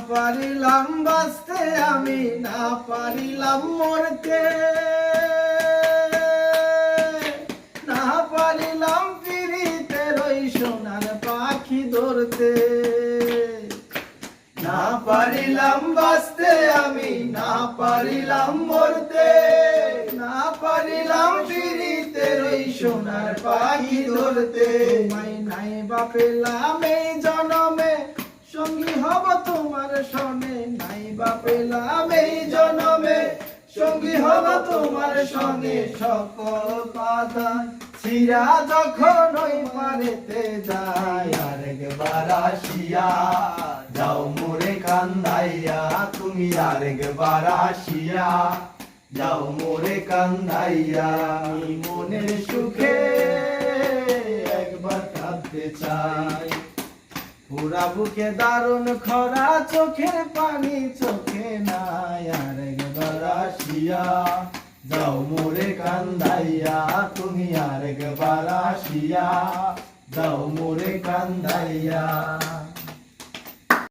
পারিলাম বাঁচতে আমি, না পারিলাম মরতে, না পারিলাম ফিরিতে ওই সোনার পাখি ধরতে। না পারিলাম বাঁচতে আমি, না পারিলাম মরতে, না পারিলাম ফিরিতে ওই সোনার পাখি ধরতে। তোমায় নাই বা পেলাম এই জনমে, সঙ্গী হব তোমার সনে। নাই বা পেলাম এই জনমে, সঙ্গী হব তোমার সনে। সকল বাধা ছিড়া যখন ওই পারেতে যায়, আরেকবার আসিয়া যাও মোরে কান্দাইয়া। তুমি আরেকবার আসিয়া যাও মোরে কান্দাইয়া। আমি মনের সুখে একবার কাঁদতে চাই। পুরা বুকে দারুণ খরা, চোখের পানি চোখে নাই। আরেকবার আসিয়া যাও মোরে কান্দাইয়া। তুমি আরেকবার আসিয়া যাও মোরে কান্দাইয়া।